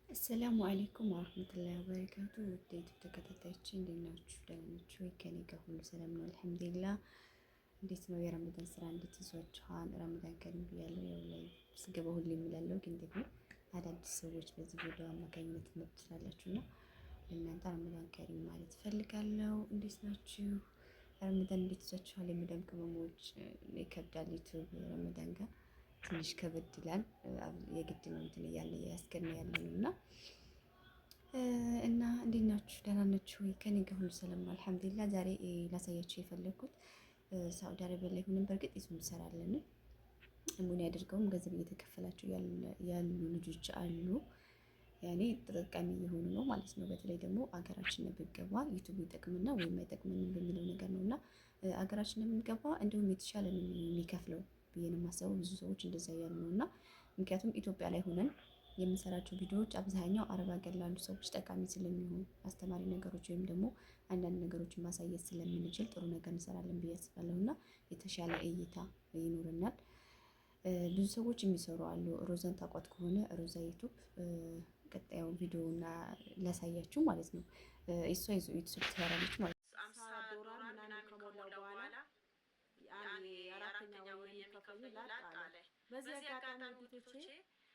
አሰላሙ አለይኩም ወራህመቱላሂ ወበረካቱ። ውዴት ተከታታዮች እንዴት ናችሁ? ደህና ናችሁ ወይ? ከኔ ጋር ሁሉ ሰላም ነው አልሐምዱሊላህ። እንዴት ነው የረመዳን ስራ እንዴት ይዟችኋል? ረመዳን ከሪም ብያለሁ። ያው ላይ ስገባ ሁሌ የምላለው ግን ደግሞ አዳዲስ ሰዎች በዚህ ቪዲዮ አማካኝነት መጥ ትችላላችሁና ለእናንተ ረመዳን ከሪም ማለት ፈልጋለሁ። እንዴት ናችሁ? ረመዳን እንዴት ይዟችኋል? የመዳም ቅመሞች ይከብዳል። ዩቲዩብ ረመዳን ጋር ትንሽ ከበድ ይላል። የግድ ነው እንትን እያለ ያስገና ያለ ነው እና እንዴት ናችሁ? ደህና ናችሁ ወይ? ከኔ ጋር ሁሉ ሰላም ነው አልሐምዱሊላህ። ዛሬ ላሳያችሁ የፈለኩት ሳውዲ አረቢያ ላይ ሆነን በእርግጥ ይዙ እንሰራለን ምን ያደርገውም ገንዘብ እየተከፈላቸው ያሉ ልጆች አሉ። ያኔ ተጠቃሚ የሆኑ ነው ማለት ነው። በተለይ ደግሞ አገራችን ብንገባ ዩቲዩብ ይጠቅምና ወይም አይጠቅምንም በሚለው ነገር ነው እና አገራችን ብንገባ እንዲሁም የተሻለ ነው የሚከፍለው ብዬ ነው የማስበው። ብዙ ሰዎች እንደዛ እያሉ ነው እና ምክንያቱም ኢትዮጵያ ላይ ሆነን የምንሰራቸው ቪዲዮዎች አብዛኛው አረብ ሀገር ላሉ ሰዎች ጠቃሚ ስለሚሆኑ አስተማሪ ነገሮች ወይም ደግሞ አንዳንድ ነገሮችን ማሳየት ስለምንችል ጥሩ ነገር እንሰራለን ብዬ አስባለሁ እና የተሻለ እይታ ይኖረናል። ብዙ ሰዎች የሚሰሩ አሉ። ሮዛን ታቋት ከሆነ ሮዛ ዩቱብ ቀጣዩ ቪዲዮ እና ላሳያችሁ ማለት ነው። እሷ ዩቱብ ትሰራለች ማለት ነው። $50 ምናምን ከሞላው በኋላ የአራተኛ ወር የሚከፈሉ ላጥ አለ። በዚህ አጋጣሚ ቤቶቼ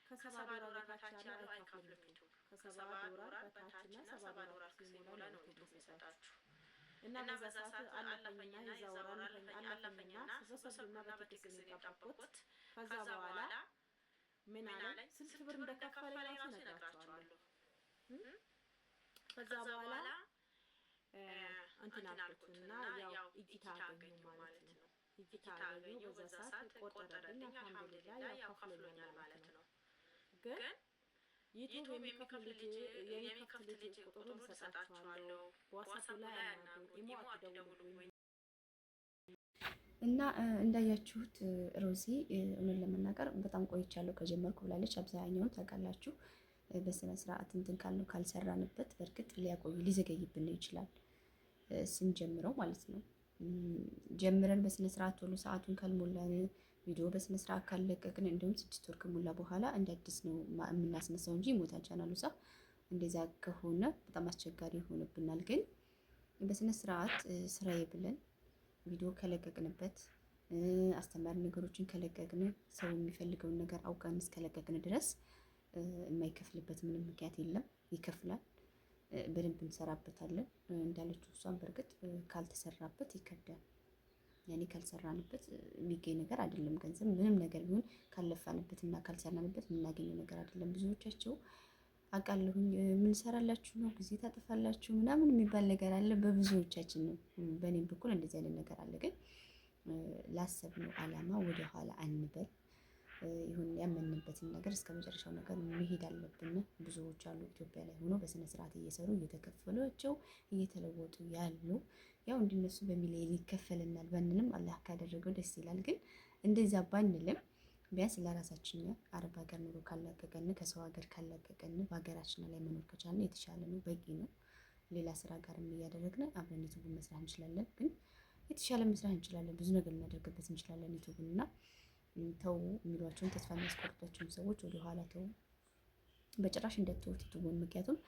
$70 በታች ያለው አይከፍልም ዩቱብ። $70 በታችና $70 ሲሞላ ነው ዩቱብ የሚሰጣችሁ። እና በዛ ሰዓት አለፈኝና የዛ ወር አለፈኝና በሰብና በትክክል የጠበቅኩት ከዛ በኋላ ምን አለኝ ስንት ብር እንደከፈለ ራሱ እነግራችኋለሁ። ከዛ በኋላ እንትን አልኩትና ያው እይታ አገኘሁ ማለት ነው። እይታ አገኘሁ በዛ ሰዓት ቆጠረልኝ። አልሐምዱሊላህ ያው ከፍሎኛል ማለት ነው። ግን ዩቲዩብ የሚከፍል ልጅ ቁጥሩን እሰጣችኋለሁ። ዋትስአፕ ላይ አናግሩኝ፣ ኢሞ አትደውሉልኝ። እና እንዳያችሁት ሮዚ እውነት ለመናገር በጣም ቆይቻለሁ ከጀመርኩ ብላለች። አብዛኛውን ታውቃላችሁ። በስነ ስርዓት እንትን ካልነው ካልሰራንበት በእርግጥ ሊዘገይብን ይችላል ስንጀምረው ማለት ነው። ጀምረን በስነ ስርዓት ቶሎ ሰዓቱን ካልሞላን ቪዲዮ በስነ ስርዓት ካለቀቅን እንዲሁም 6 ወር ከሞላ በኋላ እንደ አዲስ ነው የምናስነሳው እንጂ ሞታል ቻናሉ ሳ እንደዛ ከሆነ በጣም አስቸጋሪ ይሆንብናል። ግን በስነ ስርዓት ስራዬ ብለን ቪዲዮ ከለቀቅንበት አስተማሪ ነገሮችን ከለቀቅን ሰው የሚፈልገውን ነገር አውቀን እስከለቀቅን ድረስ የማይከፍልበት ምንም ምክንያት የለም። ይከፍላል። በደንብ እንሰራበታለን እንዳለችው እሷን። በእርግጥ ካልተሰራበት ይከብዳል። ያኔ ካልሰራንበት የሚገኝ ነገር አይደለም። ገንዘብ ምንም ነገር ቢሆን ካለፋንበት እና ካልሰራንበት የምናገኘው ነገር አይደለም። ብዙዎቻቸው አውቃለሁኝ ምን ሰራላችሁ ነው ጊዜ ታጠፋላችሁ ምናምን የሚባል ነገር አለ በብዙዎቻችን ነው። በእኔም በኩል እንደዚህ አይነት ነገር አለ። ግን ላሰብነው አላማ ወደ ኋላ አንበል። ይሁን ያመንበትን ነገር እስከ መጨረሻው ነገር መሄድ አለብን። ብዙዎች አሉ ኢትዮጵያ ላይ ሆኖ በስነ ስርዓት እየሰሩ እየተከፈሏቸው እየተለወጡ ያሉ። ያው እንዲነሱ በሚሊዮን ይከፈልናል ባንልም አላህ ካደረገው ደስ ይላል። ግን እንደዛ ባንልም ቢያንስ ለራሳችን አረብ ሀገር ኑሮ ካላቀቀን ከሰው ሀገር ካላቀቀን በሀገራችን ላይ መኖር ከቻልን የተሻለ ነው፣ በቂ ነው። ሌላ ስራ ጋርም እያደረግን አብረን ዩቱብ መስራት እንችላለን። ግን የተሻለ መስራት እንችላለን፣ ብዙ ነገር እናደርግበት እንችላለን ዩቱብን እና ተው የሚሏቸውን ተስፋ የሚያስቆርጧቸውን ሰዎች ወደ ኋላ ተው፣ በጭራሽ እንደተውት ዩቱብን። ምክንያቱም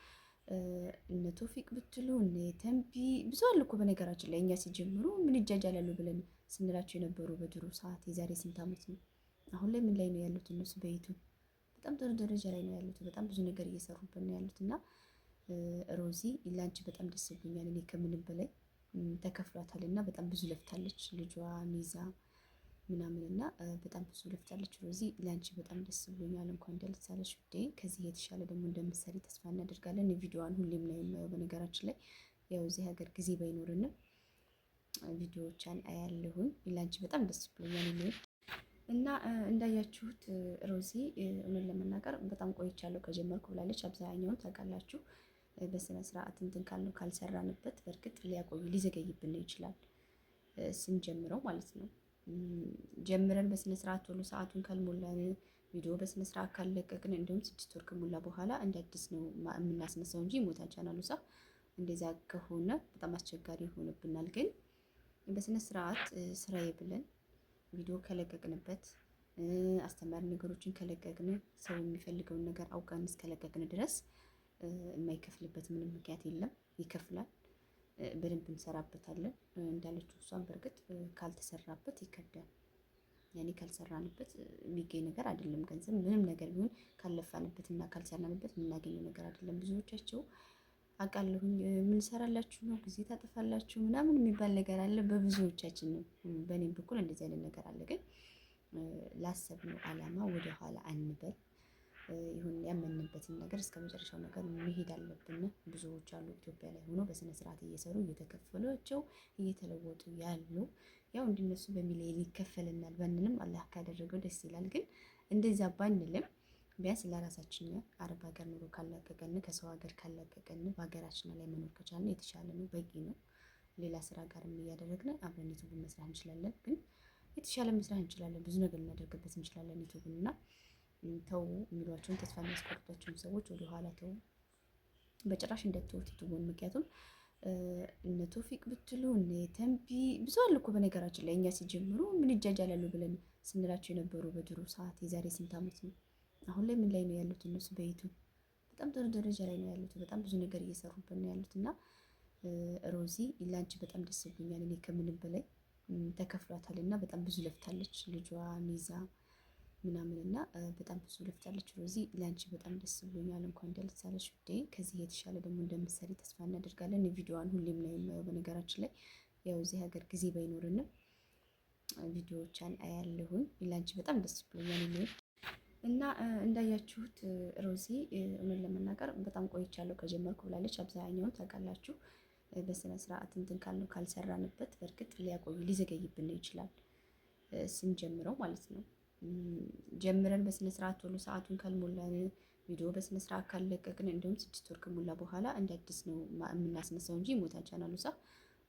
እነ ቶፊቅ ብትሉ እነ ተንቢ ብዙ አሉ እኮ በነገራችን ላይ እኛ ሲጀምሩ ምን ይጃጃላሉ ብለን ስንላቸው የነበሩ በድሮ ሰዓት የዛሬ ስንት ዓመት ነው። አሁን ላይ ምን ላይ ነው ያሉት እነሱ? በዩቱብ በጣም ጥሩ ደረጃ ላይ ነው ያሉት። በጣም ብዙ ነገር እየሰሩበት ነው ያሉት እና ሮዚ ላንቺ በጣም ደስ ብሎኛል። እኔ ከምንም በላይ ተከፍሏታል እና በጣም ብዙ ለፍታለች ልጇ ሚዛ ምናምን እና በጣም ብዙ ለፍታለች ሮዚ። ላንቺ በጣም ደስ ብሎኛል። እንኳን ደስ አለሽ ውዴ። ከዚህ የተሻለ ደግሞ እንደምትሰሪ ተስፋ እናደርጋለን። ቪዲዮዋን ሁሌም ነው የማየው በነገራችን ላይ ያው እዚህ ሀገር ጊዜ ባይኖርንም ቪዲዮዎቿን አያለሁኝ። ላንቺ በጣም ደስ ብሎኛል እና እንዳያችሁት ሮዚ እውነት ለመናገር በጣም ቆይቻለሁ ከጀመርኩ ብላለች። አብዛኛውን ታውቃላችሁ። በስነ ስርዓት እንትን ካልነው ካልሰራንበት በእርግጥ ሊዘገይብን ይችላል ስንጀምረው ማለት ነው። ጀምረን በስነ ስርዓት ቶሎ ሰዓቱን ካልሞላን ቪዲዮ በስነ ስርዓት ካለቀቅን እንዲሁም 6 ወር ከሞላ በኋላ እንደ አዲስ ነው የምናስነሳው እንጂ ሞታል ቻናሉ ሳ እንደዛ ከሆነ በጣም አስቸጋሪ ይሆንብናል። ግን በስነ ስርዓት ስራዬ ብለን ቪዲዮ ከለቀቅንበት አስተማሪ ነገሮችን ከለቀቅን ሰው የሚፈልገውን ነገር አውቀን እስከለቀቅን ድረስ የማይከፍልበት ምንም ምክንያት የለም። ይከፍላል። በደንብ እንሰራበታለን። እንዳለችው እሷን በእርግጥ ካልተሰራበት ይከብዳል። ያኔ ካልሰራንበት የሚገኝ ነገር አይደለም። ገንዘብ ምንም ነገር ቢሆን ካልለፋንበት እና ካልሰራንበት የምናገኘው ነገር አይደለም። ብዙዎቻቸው አውቃለሁኝ ምን ሰራላችሁ ነው ጊዜ ታጠፋላችሁ ምናምን የሚባል ነገር አለ በብዙዎቻችን ነው። በእኔም በኩል እንደዚህ አይነት ነገር አለ። ግን ላሰብነው አላማ ወደ ኋላ አንበል። ይሁን ያመንበትን ነገር እስከ መጨረሻው ነገር መሄድ አለብን። ብዙዎች አሉ ኢትዮጵያ ላይ ሆኖ በስነ ስርዓት እየሰሩ እየተከፈሏቸው እየተለወጡ ያሉ። ያው እንዲነሱ በሚሊዮን ይከፈልናል ባንልም አላህ ካደረገው ደስ ይላል። ግን እንደዛ ባንልም ቢያንስ ለራሳችን አረብ ሀገር ኑሮ ካላቀቀን ከሰው ሀገር ካላቀቀን በሀገራችን ላይ መኖር ከቻልን የተሻለ ነው፣ በቂ ነው። ሌላ ስራ ጋርም እያደረግን አብረን ዩቱብን መስራት እንችላለን። ግን የተሻለ መስራት እንችላለን፣ ብዙ ነገር እናደርግበት እንችላለን ዩቱብን እና ተው የሚሏቸውን ተስፋ የሚያስቆርጧቸውን ሰዎች ወደኋላ ተው፣ በጭራሽ እንዳትተውት ዩቱቡን። ምክንያቱም እነ ቶፊቅ ብትሉ እነ ተንቢ ብዙ አሉ እኮ በነገራችን ላይ እኛ ሲጀምሩ ምን ይጃጃላሉ ብለን ስንላቸው የነበሩ በድሮ ሰዓት የዛሬ ስንት ዓመት ነው። አሁን ላይ ምን ላይ ነው ያሉት እነሱ? በዩቱብ በጣም ጥሩ ደረጃ ላይ ነው ያሉት። በጣም ብዙ ነገር እየሰሩበት ነው ያሉት እና ሮዚ ላንቺ በጣም ደስ ብሎኛል። እኔ ከምንም በላይ ተከፍሏታል እና በጣም ብዙ ለፍታለች ልጇ ሚዛ ምናምን እና በጣም ብዙ ለፍታለች ሮዚ። ላንቺ በጣም ደስ ብሎኛል። እንኳን ደስ አለሽ ውዴ። ከዚህ የተሻለ ደግሞ እንደምትሰሪ ተስፋ እናደርጋለን። ቪዲዮዋን ሁሌም ነው የማየው በነገራችን ላይ ያው እዚህ ሀገር ጊዜ ባይኖርንም ቪዲዮዎቿን አያለሁኝ። ላንቺ በጣም ደስ ብሎኛል እና እንዳያችሁት ሮዚ እውነት ለመናገር በጣም ቆይቻለሁ ከጀመርኩ ብላለች። አብዛኛውን ታውቃላችሁ በስነ ስርዓት እንትን ካልነው ካልሰራንበት በእርግጥ ሊያቆይ ሊዘገይብን ይችላል ስንጀምረው ማለት ነው። ጀምረን በስነ ስርዓት ቶሎ ሰዓቱን ካልሞላን ቪዲዮ በስነ ስርዓት ካልለቀቅን እንዲሁም 6 ወር ከሞላ በኋላ እንደ አዲስ ነው የምናስነሳው እንጂ ሞታን ቻናሉ ሳ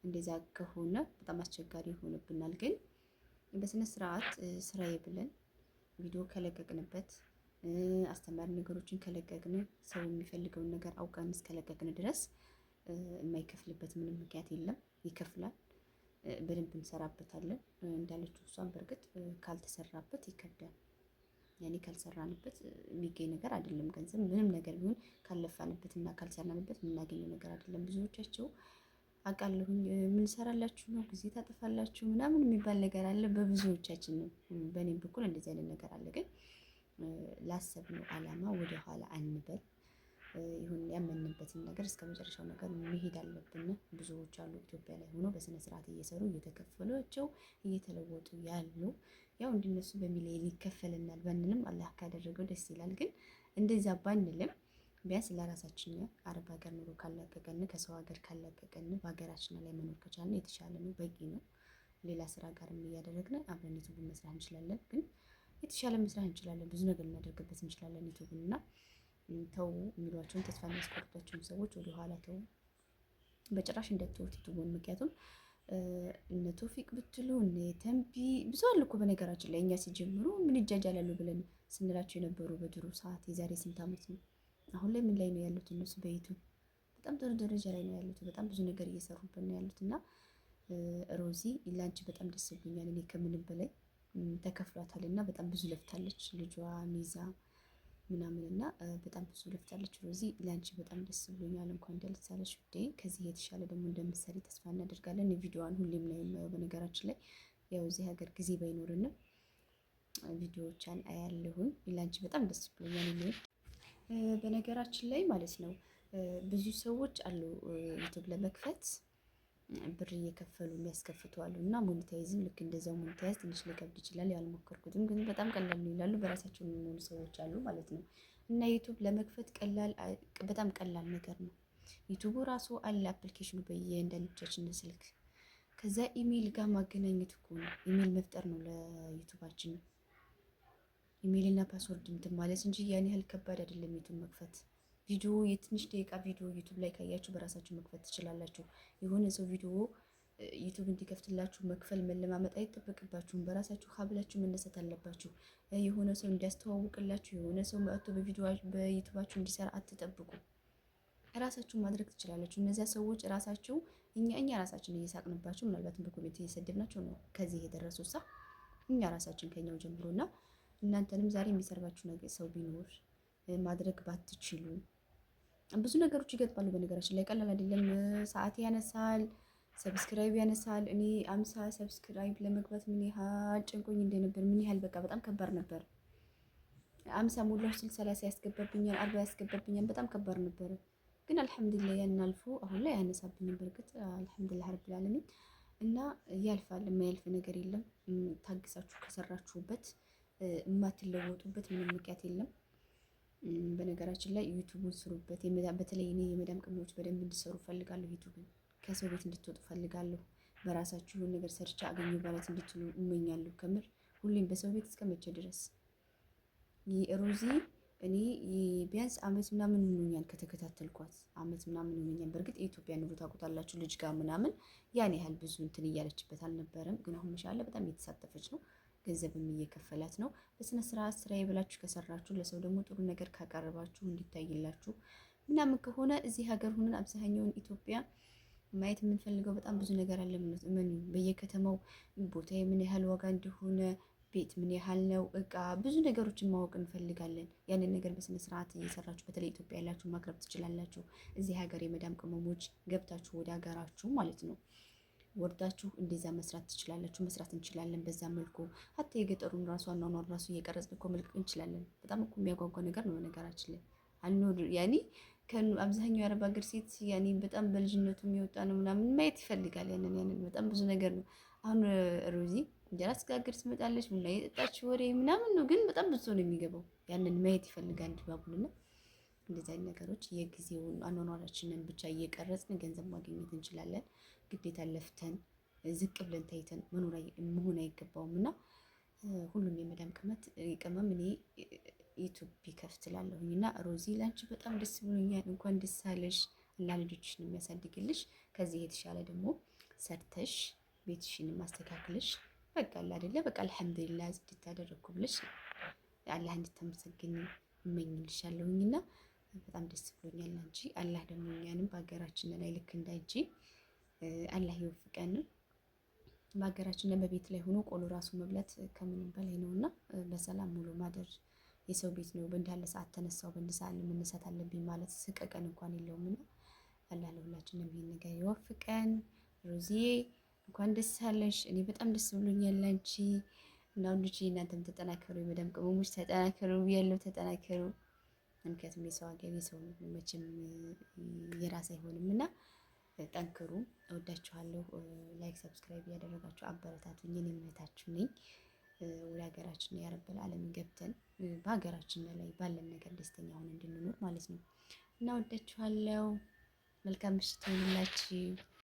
እንደዛ ከሆነ በጣም አስቸጋሪ ይሆንብናል። ግን በስነ ስርዓት ስራዬ ብለን ቪዲዮ ከለቀቅንበት አስተማሪ ነገሮችን ከለቀቅን ሰው የሚፈልገውን ነገር አውቀን እስከለቀቅን ድረስ የማይከፍልበት ምንም ምክንያት የለም። ይከፍላል። በደንብ እንሰራበታለን። እንዳለችው እሷን በእርግጥ ካልተሰራበት ይከብዳል። ያኔ ካልሰራንበት የሚገኝ ነገር አይደለም። ገንዘብ ምንም ነገር ቢሆን ካልለፋንበት እና ካልሰራንበት የምናገኘው ነገር አይደለም። ብዙዎቻቸው አውቃለሁኝ ምን ሰራላችሁ ነው ጊዜ ታጠፋላችሁ ምናምን የሚባል ነገር አለ በብዙዎቻችን ነው። በእኔም በኩል እንደዚህ አይነት ነገር አለ። ግን ላሰብነው አላማ ወደ ኋላ አንበል። ይሁን ያመንበትን ነገር እስከ መጨረሻው ነገር መሄድ አለብን። ብዙዎች አሉ ኢትዮጵያ ላይ ሆኖ በስነ ስርዓት እየሰሩ እየተከፈሏቸው እየተለወጡ ያሉ። ያው እንዲነሱ በሚሊዮን ይከፈልናል ባንልም አላህ ካደረገው ደስ ይላል። ግን እንደዛ ባንልም ቢያንስ ለራሳችን አረብ ሀገር ኑሮ ካላቀቀን ከሰው ሀገር ካላቀቀን በሀገራችን ላይ መኖር ከቻልን የተሻለ ነው፣ በቂ ነው። ሌላ ስራ ጋርም እያደረግን አብረን ዩቱብን መስራት እንችላለን። ግን የተሻለ መስራት እንችላለን፣ ብዙ ነገር እናደርግበት እንችላለን ዩቱብን እና ተው የሚሏቸውን ተስፋ የሚያስቆርጧቸውን ሰዎች ወደኋላ ተው፣ በጭራሽ እንዳትተውት ዩቱቡን። ምክንያቱም እነ ቶፊቅ ብትሉ እነ ተንቢ ብዙ አሉ እኮ በነገራችን ላይ እኛ ሲጀምሩ ምን ይጃጃላሉ ብለን ስንላቸው የነበሩ በድሮ ሰዓት የዛሬ ስንት ዓመት ነው። አሁን ላይ ምን ላይ ነው ያሉት እነሱ? በዩቱብ በጣም ጥሩ ደረጃ ላይ ነው ያሉት። በጣም ብዙ ነገር እየሰሩበት ነው ያሉት እና ሮዚ ላንቺ በጣም ደስ ብሎኛል። እኔ ከምንም በላይ ተከፍሏታል እና በጣም ብዙ ለፍታለች ልጇ ሚዛ ምናምን እና በጣም ብዙ ለፍታለች ሮዚ። ላንቺ በጣም ደስ ብሎኛል። እንኳን ደስ አለሽ ውዴ። ከዚህ የተሻለ ደግሞ እንደምትሰሪ ተስፋ እናደርጋለን። ቪዲዮዋን ሁሌም ነው የማየው በነገራችን ላይ ያው እዚህ ሀገር ጊዜ ባይኖርንም ቪዲዮዎቿን አያለሁኝ። ላንቺ በጣም ደስ ብሎኛል። በነገራችን ላይ ማለት ነው ብዙ ሰዎች አሉ ዩቱብ ለመክፈት ብር እየከፈሉ የሚያስከፍቱ አሉ እና ሞኔታይዝም ልክ እንደዛው ሞኔታይዝ ትንሽ ሊከብድ ይችላል። ያልሞከርኩትም ግን በጣም ቀላል ነው ይላሉ። በራሳቸው የሚሆኑ ሰዎች አሉ ማለት ነው። እና ዩቱብ ለመክፈት በጣም ቀላል ነገር ነው። ዩቱቡ ራሱ አለ አፕሊኬሽኑ በየእያንዳንዶቻችን ስልክ። ከዛ ኢሜይል ጋር ማገናኘት እኮ ነው። ኢሜይል መፍጠር ነው ለዩቱባችን። ኢሜይል እና ፓስወርድ እንትን ማለት እንጂ ያን ያህል ከባድ አይደለም ዩቱብ መክፈት። ቪዲዮ የትንሽ ደቂቃ ቪዲዮ ዩቱብ ላይ ካያችሁ በራሳችሁ መክፈት ትችላላችሁ። የሆነ ሰው ቪዲዮ ዩቱብ እንዲከፍትላችሁ መክፈል መለማመጥ አይጠበቅባችሁም። በራሳችሁ ሀብላችሁ መነሳት አለባችሁ። የሆነ ሰው እንዲያስተዋውቅላችሁ የሆነ ሰው መጥቶ በዩቱባችሁ እንዲሰራ አትጠብቁ። ራሳችሁ ማድረግ ትችላላችሁ። እነዚያ ሰዎች ራሳችሁ እኛ ራሳችን እየሳቅንባቸው ምናልባትም በኮሜንት እየሰደብናቸው ነው ከዚህ የደረሱ እኛ ራሳችን ከኛው ጀምሮና እናንተንም ዛሬ የሚሰርባችሁ ነገር ሰው ቢኖር ማድረግ ባትችሉ ብዙ ነገሮች ይገጥማሉ። በነገራችን ላይ ቀላል አይደለም። ሰዓት ያነሳል፣ ሰብስክራይብ ያነሳል። እኔ 50 ሰብስክራይብ ለመግባት ምን ያህል ጭንቆኝ እንደነበር ምን ያህል በቃ በጣም ከባድ ነበር። 50 ሞላሁ ስል 30 ያስገባብኛል፣ 40 ያስገባብኛል። በጣም ከባድ ነበር። ግን አልሐምዱሊላህ ያን አልፎ አሁን ላይ ያነሳብኝ በርግጥ አልሐምዱሊላህ ረብል ዓለሚን እና ያልፋል። የማያልፍ ነገር የለም። ታግሳችሁ ከሰራችሁበት የማትለወጡበት ምንም ምክንያት የለም። በነገራችን ላይ ዩቱቡን ስሩበት። በተለይ እኔ የመዳም ቅመሞች በደንብ እንዲሰሩ ፈልጋለሁ። ዩቱብን ከሰው ቤት እንድትወጡ ፈልጋለሁ። በራሳችሁ ነገር ሰርቻ አገኘ ማለት እንድትሉ እመኛለሁ። ከምር ሁሌም በሰው ቤት እስከ መቼ ድረስ ሮዚ እኔ ቢያንስ አመት ምናምን ሆኖኛል ከተከታተልኳት፣ አመት ምናምን ሆኖኛል። በእርግጥ የኢትዮጵያ ኑሮ ታውቁታላችሁ፣ ልጅ ጋር ምናምን ያን ያህል ብዙ እንትን እያለችበት አልነበረም። ግን አሁን መሻለ በጣም እየተሳተፈች ነው፣ ገንዘብም እየከፈላት ነው። በስነ ስርዓት ስራዬ ብላችሁ ከሰራችሁ፣ ለሰው ደግሞ ጥሩ ነገር ካቀረባችሁ፣ እንዲታይላችሁ ምናምን ከሆነ እዚህ ሀገር ሆነን አብዛኛውን ኢትዮጵያ ማየት የምንፈልገው በጣም ብዙ ነገር አለ። ምን በየከተማው ቦታ ምን ያህል ዋጋ እንደሆነ፣ ቤት ምን ያህል ነው፣ እቃ ብዙ ነገሮችን ማወቅ እንፈልጋለን። ያንን ነገር በስነ ስርዓት እየሰራችሁ በተለይ ኢትዮጵያ ያላችሁ ማቅረብ ትችላላችሁ። እዚህ ሀገር የመዳም ቅመሞች ገብታችሁ ወደ ሀገራችሁ ማለት ነው ወርዳችሁ እንደዛ መስራት ትችላላችሁ። መስራት እንችላለን። በዛ መልኩ ሀታ የገጠሩን ራሱ አኗኗር ራሱ እየቀረጽን እኮ መልቀቅ እንችላለን። በጣም እኮ የሚያጓጓ ነገር ነው ነገራችን ላይ አልኖር ያኔ አብዛኛው የአረብ ሀገር ሴት ያኔ በጣም በልጅነቱ የሚወጣ ነው ምናምን ማየት ይፈልጋል። ያንን በጣም ብዙ ነገር ነው። አሁን ሮዚ እንጀራ ስጋግር ትመጣለች፣ ቡና የጠጣች ወሬ ምናምን ነው፣ ግን በጣም ብዙ ነው የሚገባው። ያንን ማየት ይፈልጋል ድባቡንና እንደዚህ አይነት ነገሮች የጊዜውን አኗኗራችንን ብቻ እየቀረጽን ገንዘብ ማግኘት እንችላለን። ግዴታ ለፍተን ዝቅ ብለን ታይተን መሆን አይገባውም። እና ሁሉም የመዳም ቅመም እኔ ዩቱብ ቢከፍት እላለሁኝ። እና ሮዚ ላንቺ በጣም ደስ ብሎኛል። እንኳን ደስ አለሽ። አላህ ልጆችሽን የሚያሳድግልሽ። ከዚህ የተሻለ ደግሞ ሰርተሽ ቤትሽን ማስተካከልሽ በቃ አይደለ በቃ አልሐምዱሊላህ ዝድት አደረግኩ ብለሽ አላህ እንድታመሰግኝ እመኝልሻለሁኝና በጣም ደስ ብሎኛል ላንቺ። አላህ ደግሞ እኛንም በሀገራችን ላይ ልክ እንዳይጂ አላህ ይወፍቀን። በሀገራችን ላይ በቤት ላይ ሆኖ ቆሎ ራሱ መብላት ከምንም በላይ ነውና በሰላም ሙሉ ማደር የሰው ቤት ነው። በእንዳለ ሰዓት ተነሳው በእንዲህ ሰዓት መነሳት አለብኝ ማለት ስቀቀን እንኳን የለውምና አላህ ለሁላችንም ይሄን ነገር ይወፍቀን። ሮዚዬ እንኳን ደስ አለሽ። እኔ በጣም ደስ ብሎኛል ላንቺ እና ልጅ እናንተም ተጠናከሩ፣ የመዳም ቅመሞች ተጠናከሩ ያለው ተጠናከሩ። ምክንያቱም የሰው ሀገር የሰው መቼም የራስ አይሆንም እና ጠንክሩ። እወዳችኋለሁ። ላይክ ሰብስክራይብ እያደረጋችሁ አበረታቱኝ። እኔ እምነታችሁ ነኝ። ወደ ሀገራችን የረበል ዓለምን ገብተን በሀገራችን ላይ ባለን ነገር ደስተኛ ሆነን እንድንኖር ማለት ነው እና እወዳችኋለሁ። መልካም ምሽት ይሁንላችሁ።